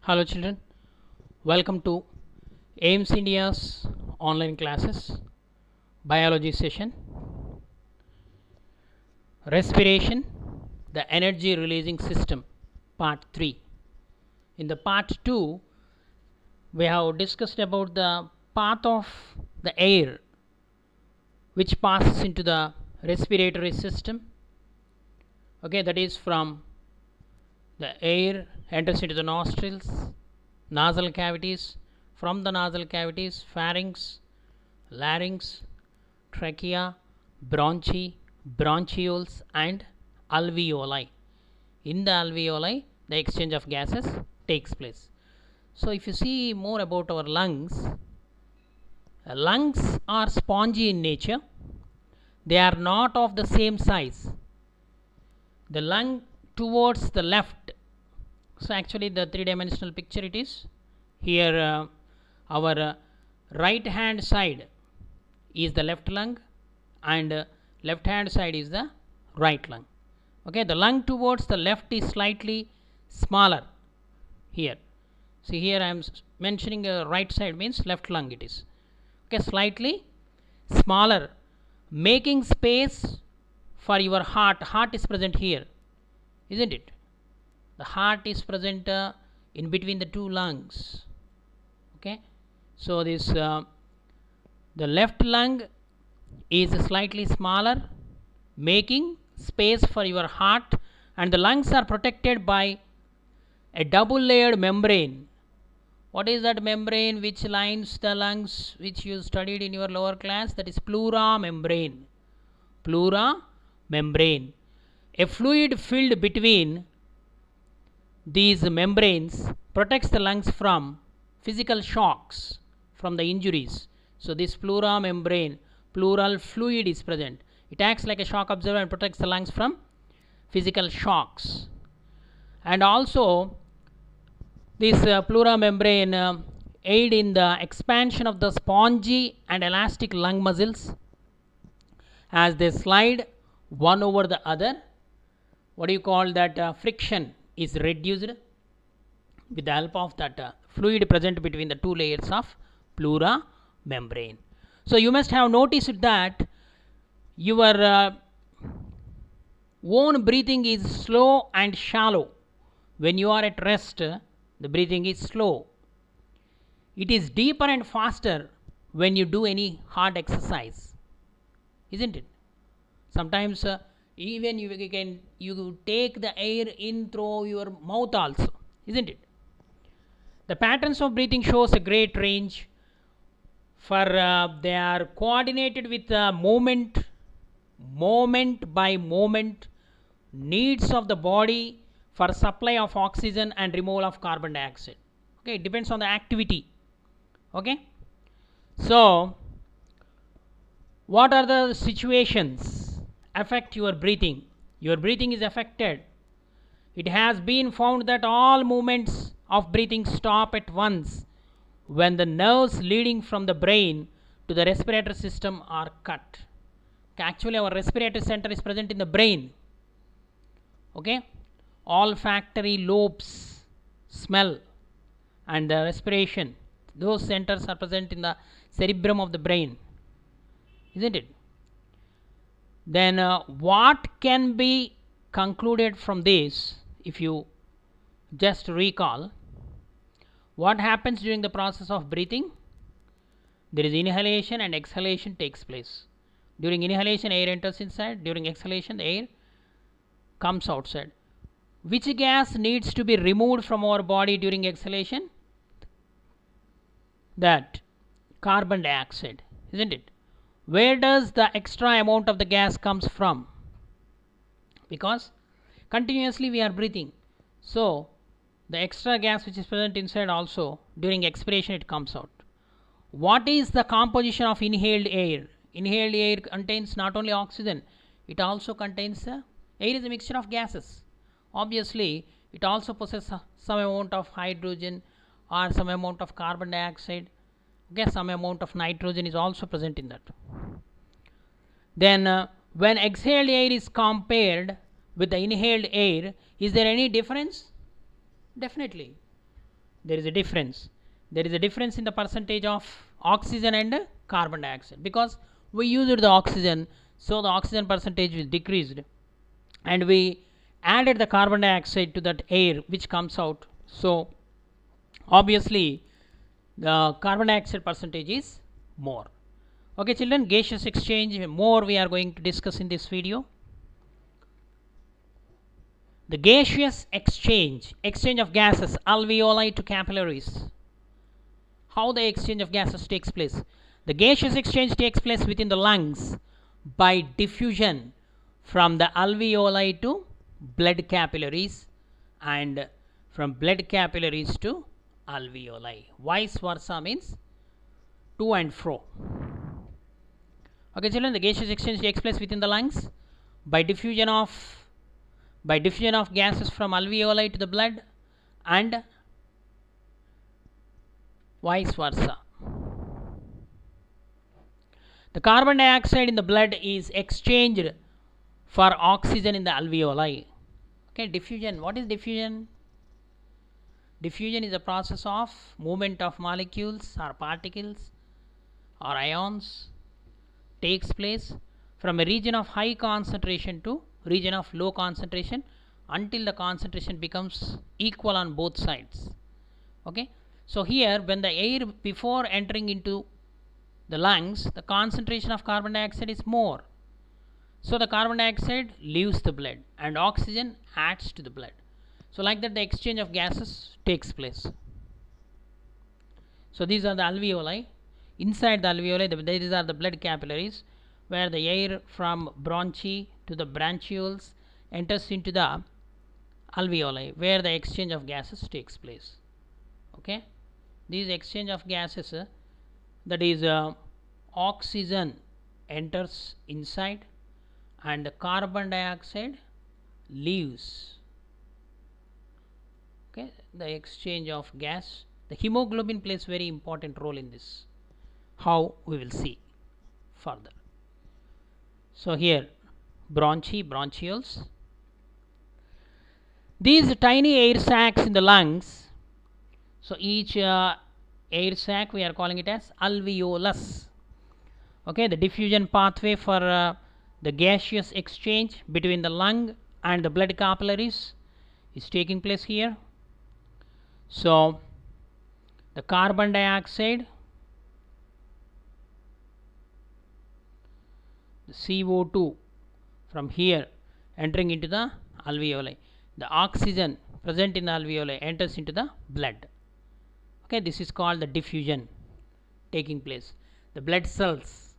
Hello children, welcome to AIMS India's online classes, biology session, respiration, the energy releasing system, part 3. In the part 2, we have discussed about the path of the air which passes into the respiratory system. Okay, that is from the air enters into the nostrils, nasal cavities, from the nasal cavities, pharynx, larynx, trachea, bronchi, bronchioles, and alveoli. In the alveoli, the exchange of gases takes place. So, if you see more about our lungs, lungs are spongy in nature. They are not of the same size. The lung towards the left, so actually the three-dimensional picture it is here. Our right hand side is the left lung and left hand side is the right lung. Okay, the lung towards the left is slightly smaller here. See, here I am mentioning right side means left lung it is. Okay, slightly smaller, making space for your heart. Heart is present here, isn't it? The heart is present in between the two lungs. Okay, so this the left lung is slightly smaller, making space for your heart, and the lungs are protected by a double layered membrane. What is that membrane which lines the lungs, which you studied in your lower class? That is pleura membrane. Pleura membrane, a fluid filled between these membranes, protects the lungs from physical shocks, from the injuries. So this pleura membrane, pleural fluid is present. It acts like a shock absorber and protects the lungs from physical shocks. And also this pleura membrane aid in the expansion of the spongy and elastic lung muscles as they slide one over the other. What do you call that? Friction is reduced with the help of that fluid present between the two layers of pleura membrane. So you must have noticed that your own breathing is slow and shallow. When you are at rest, the breathing is slow. It is deeper and faster when you do any hard exercise, isn't it? Sometimes even you take the air in through your mouth also, isn't it? The patterns of breathing shows a great range for they are coordinated with moment by moment needs of the body for supply of oxygen and removal of carbon dioxide. Okay, it depends on the activity. Okay, so what are the situations affect your breathing? Your breathing is affected. It has been found that all movements of breathing stop at once when the nerves leading from the brain to the respiratory system are cut. Actually, our respiratory center is present in the brain. Okay, olfactory lobes, smell, and the respiration, those centers are present in the cerebrum of the brain, isn't it? Then what can be concluded from this? If you just recall what happens during the process of breathing, there is inhalation and exhalation takes place. During inhalation, air enters inside. During exhalation, the air comes outside. Which gas needs to be removed from our body during exhalation? That carbon dioxide, isn't it? Where does the extra amount of the gas comes from? Because continuously we are breathing, so the extra gas which is present inside also during expiration it comes out. What is the composition of inhaled air? Inhaled air contains not only oxygen, it also contains air is a mixture of gases. Obviously it also possesses some amount of hydrogen or some amount of carbon dioxide. Okay, some amount of nitrogen is also present in that. Then when exhaled air is compared with the inhaled air, is there any difference? Definitely. there is a difference. There is a difference in the percentage of oxygen and carbon dioxide, because we used the oxygen, so the oxygen percentage is decreased, and we added the carbon dioxide to that air which comes out, so obviously the carbon dioxide percentage is more. Okay children, gaseous exchange more we are going to discuss in this video. The gaseous exchange of gases, alveoli to capillaries. How the exchange of gases takes place? The gaseous exchange takes place within the lungs by diffusion from the alveoli to blood capillaries, and from blood capillaries to alveoli. Vice versa means to and fro. Okay children, the gaseous exchange takes place within the lungs by diffusion of gases from alveoli to the blood, and vice versa. The carbon dioxide in the blood is exchanged for oxygen in the alveoli. Okay, diffusion. What is diffusion? Diffusion is a process of movement of molecules or particles or ions takes place from a region of high concentration to region of low concentration until the concentration becomes equal on both sides. Okay, so here when the air before entering into the lungs, the concentration of carbon dioxide is more, so the carbon dioxide leaves the blood and oxygen adds to the blood. So like that the exchange of gases takes place. So these are the alveoli. Inside the alveoli, these are the blood capillaries, where the air from bronchi to the branchioles enters into the alveoli, where the exchange of gases takes place. Okay, these exchange of gases, that is oxygen enters inside and the carbon dioxide leaves. Okay, the exchange of gas. The hemoglobin plays very important role in this. How we will see further. So here bronchioles. These tiny air sacs in the lungs. So each air sac we are calling it as alveolus. Okay, the diffusion pathway for the gaseous exchange between the lung and the blood capillaries is taking place here. So the carbon dioxide, the CO2 from here entering into the alveoli, the oxygen present in the alveoli enters into the blood. Okay, this is called the diffusion taking place. The blood cells,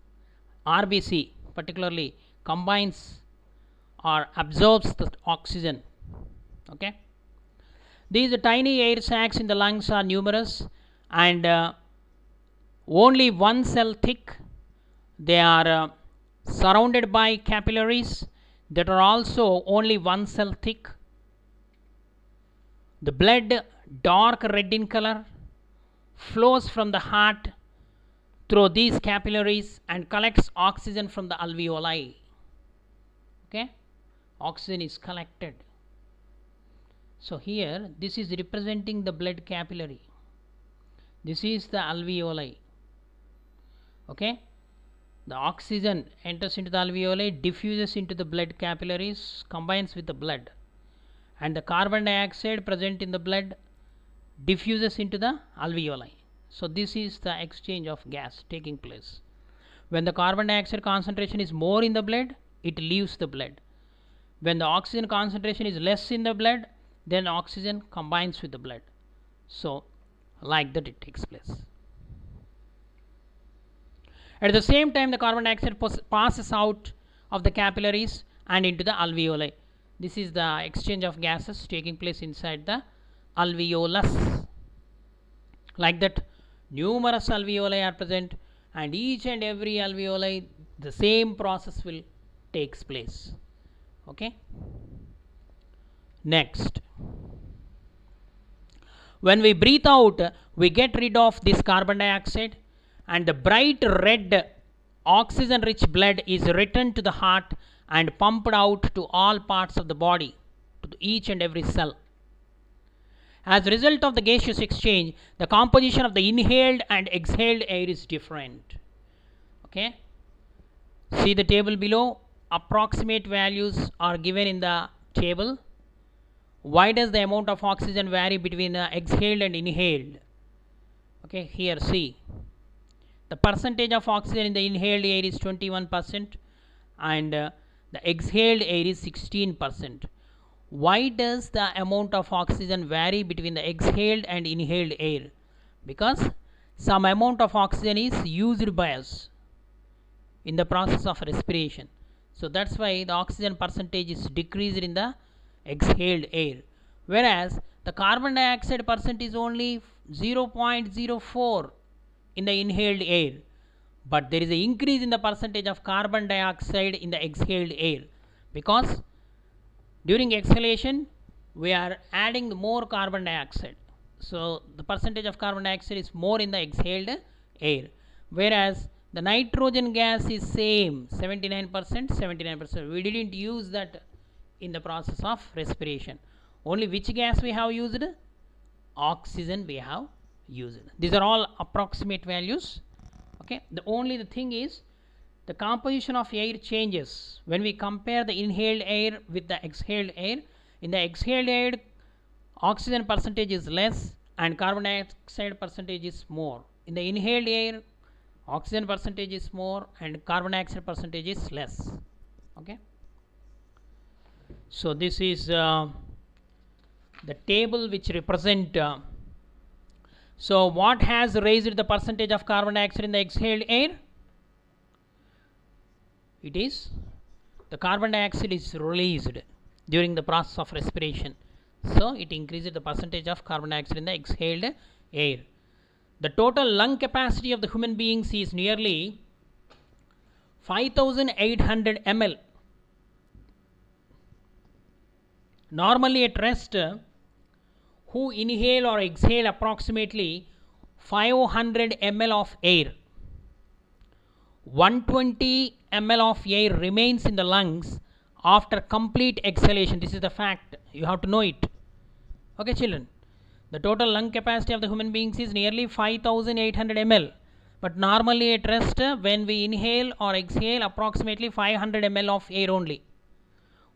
RBC particularly, combines or absorbs the oxygen. Okay, these tiny air sacs in the lungs are numerous and only one cell thick. They are surrounded by capillaries that are also only one cell thick. The blood, dark red in color, flows from the heart through these capillaries and collects oxygen from the alveoli. Okay, oxygen is collected. So here this is representing the blood capillary. This is the alveoli. Okay, the oxygen enters into the alveoli, diffuses into the blood capillaries, combines with the blood, and the carbon dioxide present in the blood diffuses into the alveoli. So this is the exchange of gas taking place. When the carbon dioxide concentration is more in the blood, it leaves the blood. When the oxygen concentration is less in the blood, then oxygen combines with the blood. So like that it takes place. At the same time, the carbon dioxide passes out of the capillaries and into the alveoli. This is the exchange of gases taking place inside the alveolus. Like that, numerous alveoli are present, and each and every alveoli the same process will takes place. Okay. Next, when we breathe out, we get rid of this carbon dioxide, and the bright red oxygen rich blood is returned to the heart and pumped out to all parts of the body, to each and every cell. As a result of the gaseous exchange, the composition of the inhaled and exhaled air is different. Okay. See the table below. Approximate values are given in the table. Why does the amount of oxygen vary between exhaled and inhaled? Okay, here see. The percentage of oxygen in the inhaled air is 21% and the exhaled air is 16%. Why does the amount of oxygen vary between the exhaled and inhaled air? Because some amount of oxygen is used by us in the process of respiration. So that's why the oxygen percentage is decreased in the exhaled air, whereas the carbon dioxide percent is only 0.04 in the inhaled air, but there is an increase in the percentage of carbon dioxide in the exhaled air, because during exhalation we are adding more carbon dioxide, so the percentage of carbon dioxide is more in the exhaled air, whereas the nitrogen gas is same 79%. We didn't use that in the process of respiration. Only which gas we have used? Oxygen we have used. These are all approximate values. Okay. Only the thing is the composition of air changes when we compare the inhaled air with the exhaled air. In the exhaled air, oxygen percentage is less and carbon dioxide percentage is more. In the inhaled air, oxygen percentage is more and carbon dioxide percentage is less. Okay. So this is the table which represent so what has raised the percentage of carbon dioxide in the exhaled air? It is the carbon dioxide is released during the process of respiration, so it increases the percentage of carbon dioxide in the exhaled air. The total lung capacity of the human beings is nearly 5800 ml. Normally at rest, who inhale or exhale approximately 500 ml of air. 120 ml of air remains in the lungs after complete exhalation. This is the fact. You have to know it. Okay, children. The total lung capacity of the human beings is nearly 5800 ml. But normally at rest, when we inhale or exhale, approximately 500 ml of air only.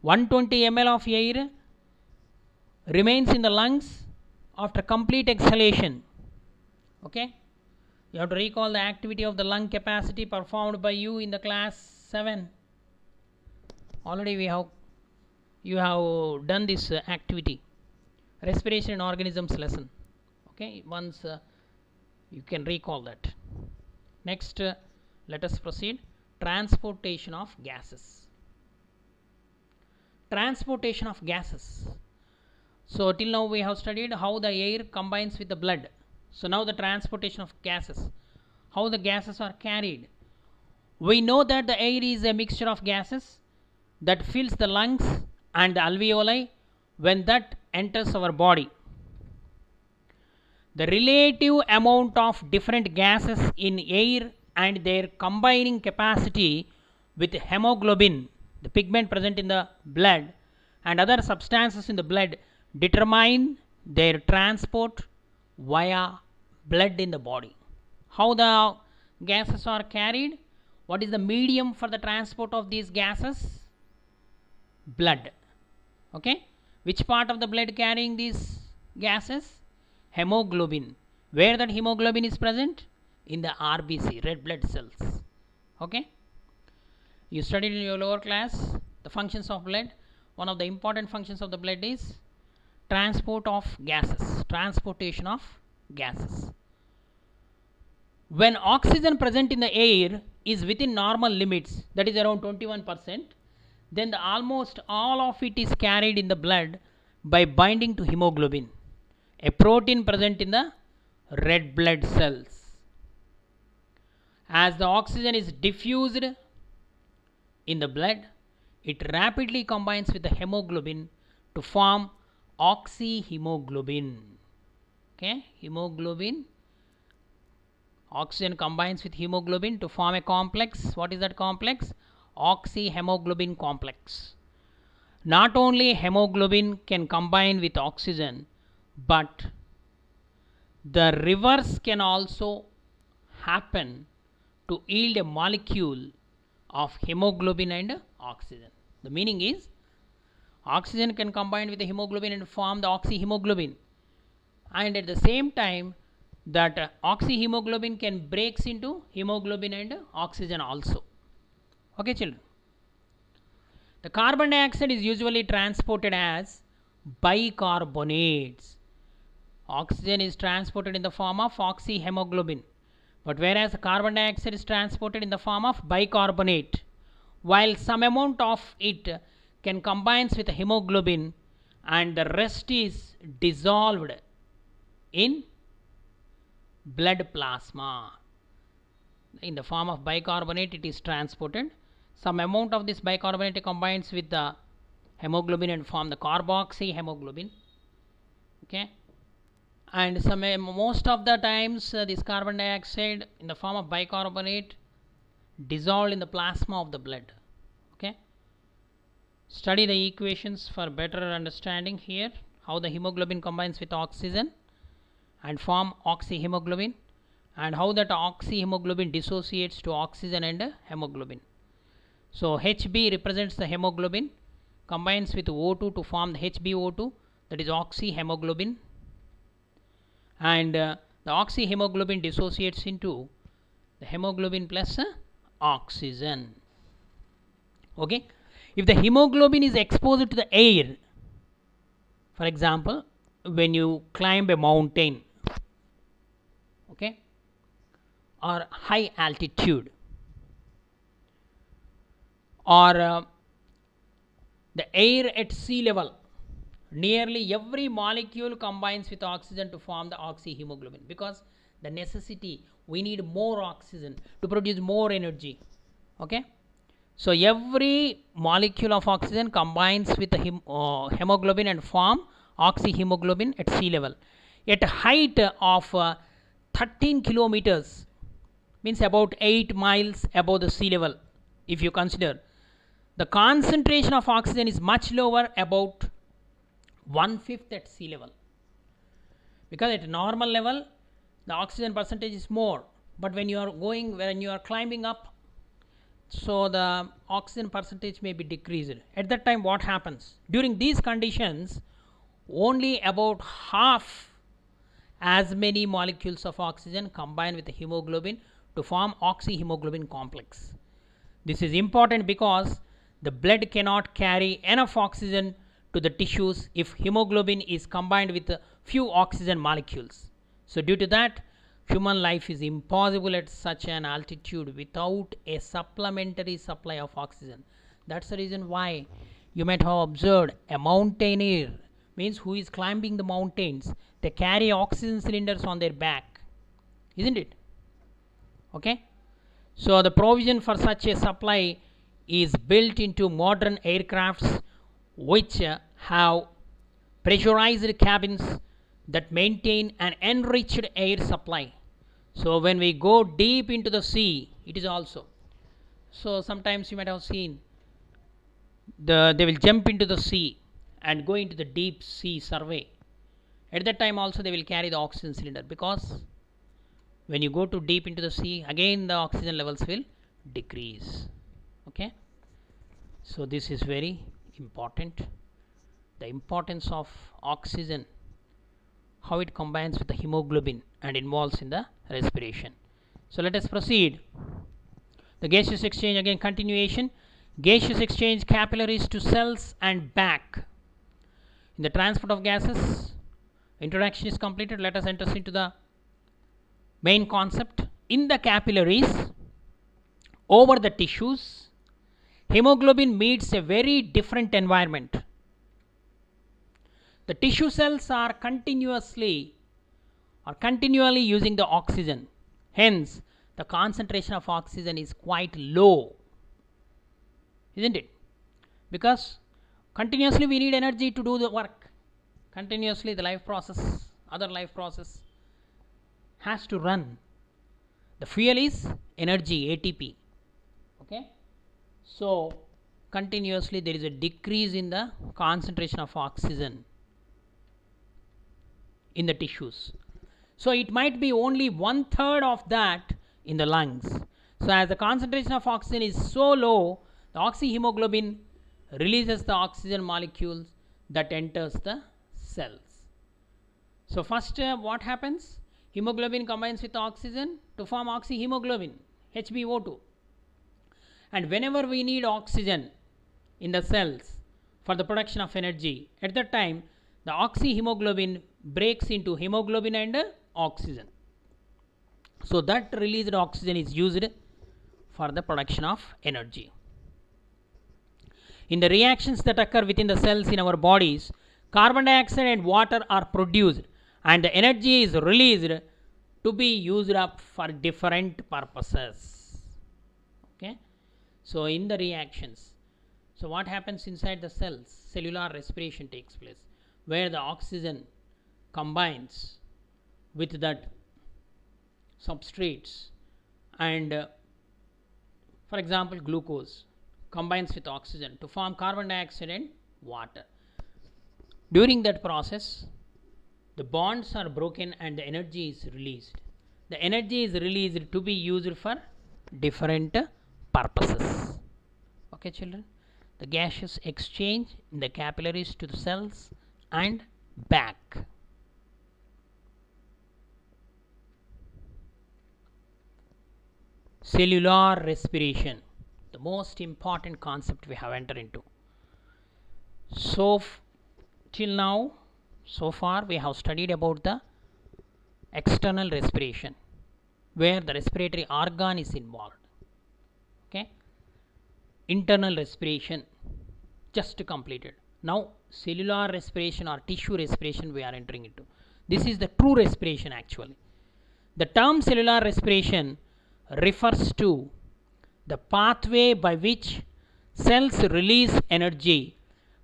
120 ml of air remains in the lungs after complete exhalation. Okay. You have to recall the activity of the lung capacity performed by you in the class 7. Already you have done this activity. Respiration in organisms lesson. Okay, once you can recall that. Next, let us proceed. Transportation of gases. Transportation of gases. So till now we have studied how the air combines with the blood. So now the transportation of gases. How the gases are carried. We know that the air is a mixture of gases that fills the lungs and the alveoli when that enters our body. The relative amount of different gases in air and their combining capacity with hemoglobin, the pigment present in the blood, and other substances in the blood determine their transport via blood in the body. How the gases are carried? What is the medium for the transport of these gases? Blood. Okay. Which part of the blood carrying these gases? Hemoglobin. Where that hemoglobin is present? In the RBC, red blood cells. Okay. You studied in your lower class the functions of blood. One of the important functions of the blood is transport of gases, transportation of gases. When oxygen present in the air is within normal limits, that is around 21%, then almost all of it is carried in the blood by binding to hemoglobin, a protein present in the red blood cells. As the oxygen is diffused in the blood, it rapidly combines with the hemoglobin to form oxyhemoglobin. Okay, hemoglobin, oxygen combines with hemoglobin to form a complex. What is that complex? Oxyhemoglobin complex. Not only hemoglobin can combine with oxygen, but the reverse can also happen to yield a molecule of hemoglobin and oxygen. The meaning is oxygen can combine with the hemoglobin and form the oxyhemoglobin, and at the same time that oxyhemoglobin can breaks into hemoglobin and oxygen also. Okay children. The carbon dioxide is usually transported as bicarbonates. Oxygen is transported in the form of oxyhemoglobin, but whereas the carbon dioxide is transported in the form of bicarbonate, while some amount of it can combine with hemoglobin and the rest is dissolved in blood plasma. In the form of bicarbonate it is transported. Some amount of this bicarbonate combines with the hemoglobin and form the carboxyhemoglobin. Okay, and most of the times this carbon dioxide in the form of bicarbonate dissolved in the plasma of the blood. Okay, study the equations for better understanding here how the hemoglobin combines with oxygen and form oxyhemoglobin, and how that oxyhemoglobin dissociates to oxygen and hemoglobin. So Hb represents the hemoglobin, combines with O2 to form the HbO2, that is oxyhemoglobin, and the oxyhemoglobin dissociates into the hemoglobin plus oxygen. Okay, if the hemoglobin is exposed to the air, for example when you climb a mountain, okay, or high altitude, or the air at sea level, nearly every molecule combines with oxygen to form the oxyhemoglobin, because the necessity, we need more oxygen to produce more energy. Okay, so every molecule of oxygen combines with the hemoglobin and form oxyhemoglobin at sea level. At a height of 13 kilometers, means about 8 miles above the sea level, if you consider, the concentration of oxygen is much lower, about 1/5 at sea level, because at normal level the oxygen percentage is more, but when you are climbing up, so the oxygen percentage may be decreased. At that time what happens? During these conditions only about half as many molecules of oxygen combine with the hemoglobin to form oxyhemoglobin complex. This is important because the blood cannot carry enough oxygen to the tissues if hemoglobin is combined with a few oxygen molecules. So due to that, human life is impossible at such an altitude without a supplementary supply of oxygen. That's the reason why you might have observed a mountaineer, means who is climbing the mountains, they carry oxygen cylinders on their back, isn't it? Okay, so the provision for such a supply is built into modern aircrafts, which have pressurized cabins that maintain an enriched air supply. So when we go deep into the sea, it is also, so sometimes you might have seen they will jump into the sea and go into the deep sea survey. At that time also they will carry the oxygen cylinder, because when you go too deep into the sea, again the oxygen levels will decrease. Okay, so this is very important, the importance of oxygen, how it combines with the hemoglobin and involves in the respiration. So let us proceed. The gaseous exchange, again continuation. Gaseous exchange capillaries to cells and back. In the transport of gases, introduction is completed. Let us enter into the main concept. In the capillaries, over the tissues, hemoglobin meets a very different environment. The tissue cells are continually using the oxygen. Hence, the concentration of oxygen is quite low, isn't it? Because continuously we need energy to do the work. Continuously the life process, other life process has to run. The fuel is energy, ATP. Okay, so continuously there is a decrease in the concentration of oxygen. in the tissues. So it might be only 1/3 of that in the lungs. So as the concentration of oxygen is so low, the oxyhemoglobin releases the oxygen molecules that enters the cells. So first what happens? Hemoglobin combines with oxygen to form oxyhemoglobin, HbO2. And whenever we need oxygen in the cells for the production of energy, at that time the oxyhemoglobin breaks into hemoglobin and oxygen. So that released oxygen is used for the production of energy. In the reactions that occur within the cells in our bodies, carbon dioxide and water are produced and the energy is released to be used up for different purposes. Okay. So in the reactions, so what happens inside the cells? Cellular respiration takes place, where the oxygen combines with that substrates and for example glucose combines with oxygen to form carbon dioxide and water. During that process, the bonds are broken and the energy is released. The energy is released to be used for different purposes. Okay, children? The gaseous exchange in the capillaries to the cells and back. Cellular respiration, the most important concept we have entered into. So till now, so far we have studied about the external respiration, where the respiratory organ is involved. Okay. Internal respiration just completed. Now cellular respiration or tissue respiration we are entering into. This is the true respiration actually. The term cellular respiration refers to the pathway by which cells release energy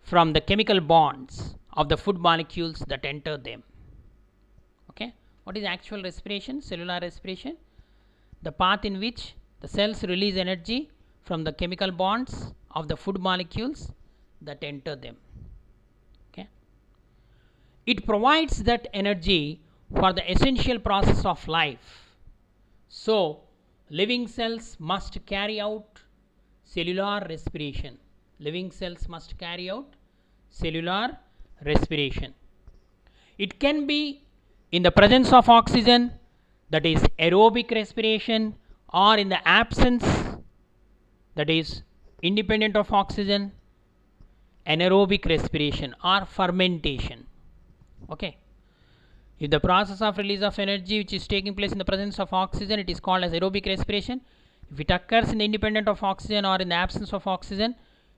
from the chemical bonds of the food molecules that enter them. Okay. What is actual respiration? Cellular respiration, the path in which the cells release energy from the chemical bonds of the food molecules that enter them. Okay. It provides that energy for the essential process of life. So living cells must carry out cellular respiration. Living cells must carry out cellular respiration. It can be in the presence of oxygen, that is aerobic respiration, or in the absence, that is independent of oxygen, anaerobic respiration or fermentation. Okay. If the process of release of energy which is taking place in the presence of oxygen, it is called as aerobic respiration. If it occurs in the independent of oxygen or in the absence of oxygen,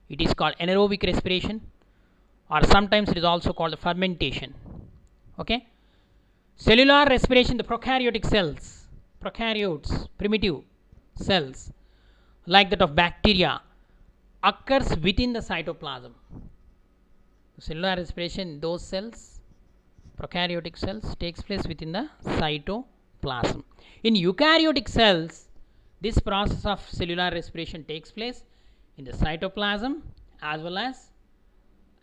it is called anaerobic respiration, or sometimes it is also called fermentation. Okay. Cellular respiration, the prokaryotic cells, prokaryotes, primitive cells like that of bacteria, occurs within the cytoplasm. Cellular respiration, those cells, prokaryotic cells, takes place within the cytoplasm. In eukaryotic cells, this process of cellular respiration takes place in the cytoplasm, as well as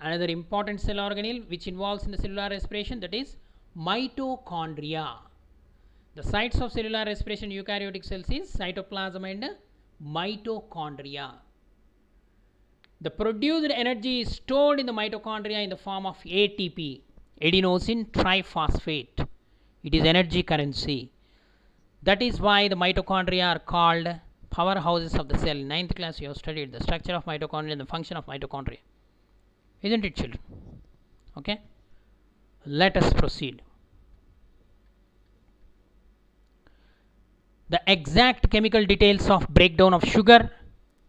another important cell organelle which involves in the cellular respiration, that is mitochondria. The sites of cellular respiration in eukaryotic cells is cytoplasm and mitochondria. The produced energy is stored in the mitochondria in the form of ATP, adenosine triphosphate. It is energy currency. That is why the mitochondria are called powerhouses of the cell. In 9th class you have studied the structure of mitochondria and the function of mitochondria. Isn't it, children? Okay. Let us proceed. The exact chemical details of breakdown of sugar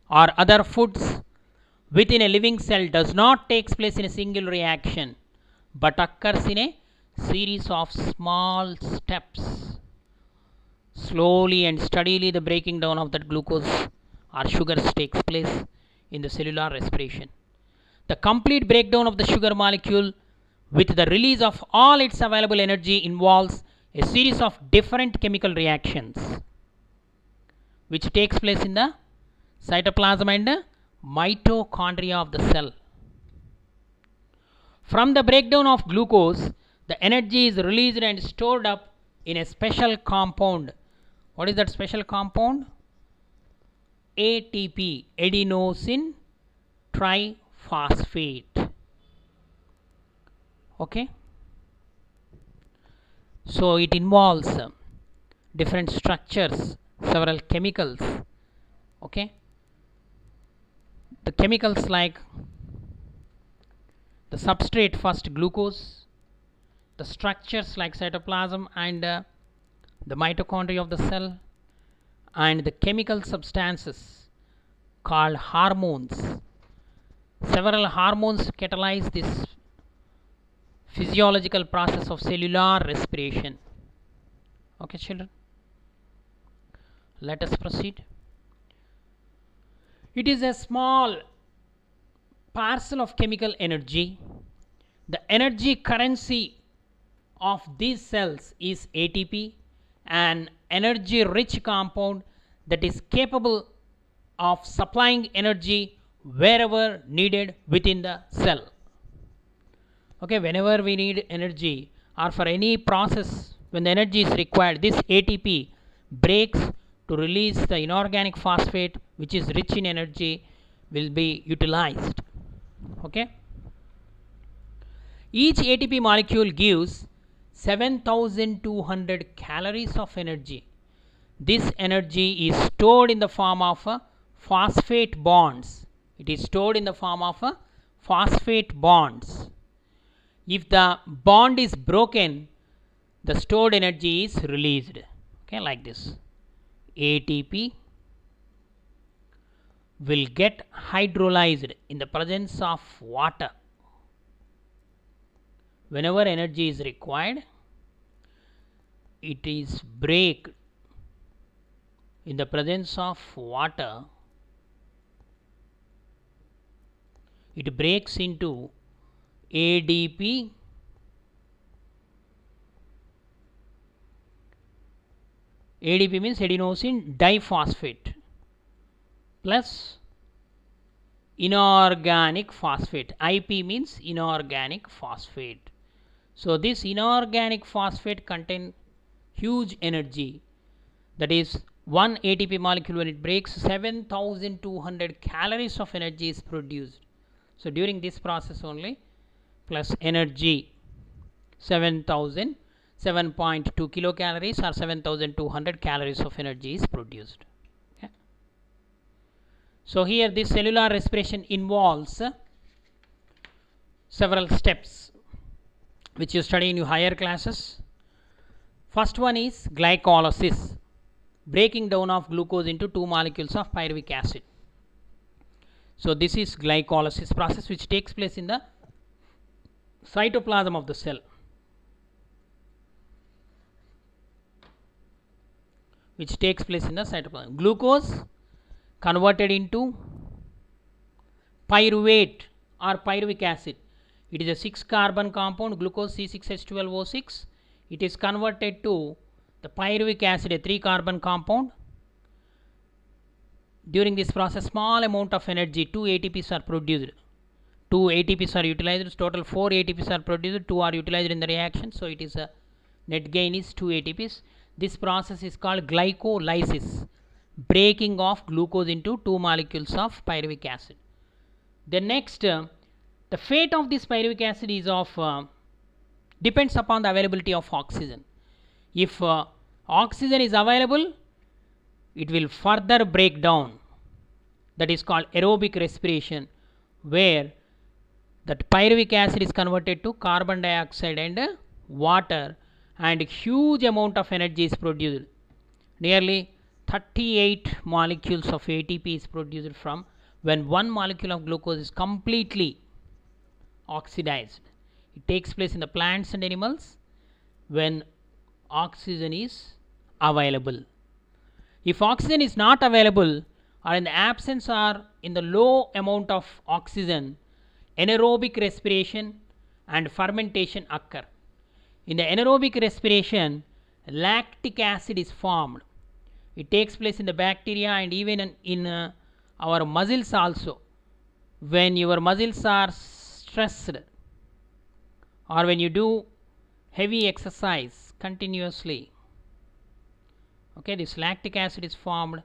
or other foods within a living cell does not take place in a single reaction, but occurs in a series of small steps. Slowly and steadily the breaking down of that glucose or sugars takes place in the cellular respiration. The complete breakdown of the sugar molecule with the release of all its available energy involves a series of different chemical reactions which takes place in the cytoplasm and mitochondria of the cell. From the breakdown of glucose, the energy is released and stored up in a special compound. What is that special compound? ATP, adenosine triphosphate. Okay. So it involves different structures, several chemicals. Okay. The chemicals like the substrate first glucose, the structures like cytoplasm and the mitochondria of the cell, and the chemical substances called hormones. Several hormones catalyze this physiological process of cellular respiration. Okay, children, let us proceed. It is a small parcel of chemical energy. The energy currency of these cells is ATP, an energy rich compound that is capable of supplying energy wherever needed within the cell. Okay, whenever we need energy or for any process, when the energy is required, this ATP breaks to release the inorganic phosphate, which is rich in energy, will be utilized. Okay. Each ATP molecule gives 7,200 calories of energy. This energy is stored in the form of phosphate bonds. It is stored in the form of phosphate bonds. If the bond is broken, the stored energy is released. Okay, like this. ATP will get hydrolyzed in the presence of water. Whenever energy is required, it is break in the presence of water. It breaks into ADP ADP means adenosine diphosphate plus inorganic phosphate. IP means inorganic phosphate. So this inorganic phosphate contains huge energy. That is, one ATP molecule, when it breaks, 7,200 calories of energy is produced. So during this process only, plus energy 7,000, 7.2 kilocalories or 7,200 calories of energy is produced. Okay. So here this cellular respiration involves several steps which you study in your higher classes. First one is glycolysis, breaking down of glucose into two molecules of pyruvic acid. So this is glycolysis process which takes place in the cytoplasm of the cell. Which takes place in the cytoplasm. Glucose converted into pyruvate or pyruvic acid. It is a 6 carbon compound, glucose C6H12O6. It is converted to the pyruvic acid, a 3 carbon compound. During this process, small amount of energy, 2 ATPs are produced. 2 ATPs are utilized, total 4 ATPs are produced, 2 are utilized in the reaction. So it is a net gain is 2 ATPs. This process is called glycolysis, breaking of glucose into two molecules of pyruvic acid. Then next, the fate of this pyruvic acid is depends upon the availability of oxygen. If oxygen is available, it will further break down. That is called aerobic respiration, where that pyruvic acid is converted to carbon dioxide and water, and huge amount of energy is produced. Nearly 38 molecules of ATP is produced from when one molecule of glucose is completely oxidized. It takes place in the plants and animals when oxygen is available. If oxygen is not available, or in the absence or in the low amount of oxygen, anaerobic respiration and fermentation occur. In the anaerobic respiration, lactic acid is formed. It takes place in the bacteria and even in our muscles also. When your muscles are stressed or when you do heavy exercise continuously, okay, this lactic acid is formed,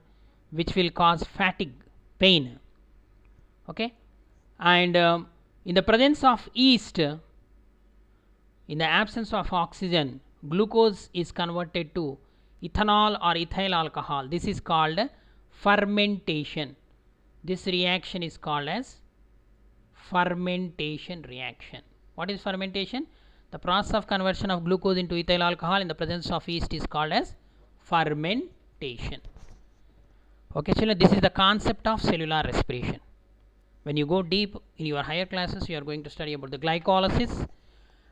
which will cause fatigue, pain, okay. And in the presence of yeast, in the absence of oxygen, glucose is converted to ethanol or ethyl alcohol. This is called fermentation. This reaction is called as fermentation reaction. What is fermentation? The process of conversion of glucose into ethyl alcohol in the presence of yeast is called as fermentation. Okay, children, this is the concept of cellular respiration. When you go deep in your higher classes, you are going to study about the glycolysis,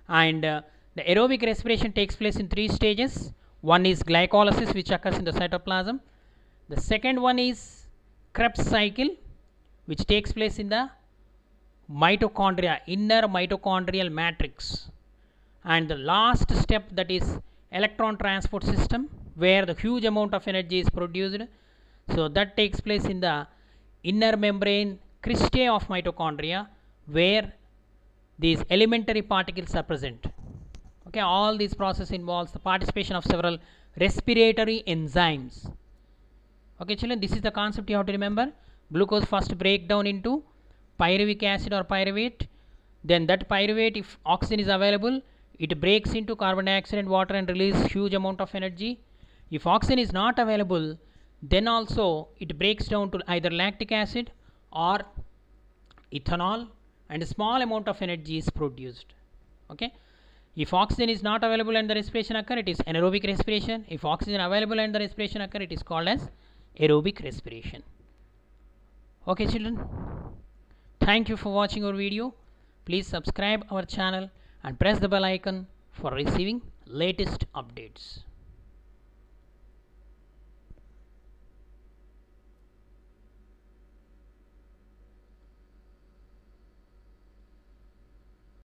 and the aerobic respiration takes place in 3 stages. One is glycolysis, which occurs in the cytoplasm. The second one is Krebs cycle, which takes place in the mitochondria, inner mitochondrial matrix. And the last step, that is electron transport system, where the huge amount of energy is produced. So that takes place in the inner membrane cristae of mitochondria, where these elementary particles are present. Okay, all these process involves the participation of several respiratory enzymes. Okay, children, this is the concept you have to remember. Glucose first break down into pyruvic acid or pyruvate. Then that pyruvate, if oxygen is available, it breaks into carbon dioxide and water and release huge amount of energy. If oxygen is not available, then also it breaks down to either lactic acid or ethanol, and a small amount of energy is produced. Okay, if oxygen is not available and the respiration occur, it is anaerobic respiration. If oxygen available and the respiration occur, it is called as aerobic respiration. Okay, children, thank you for watching our video. Please subscribe our channel and press the bell icon for receiving latest updates.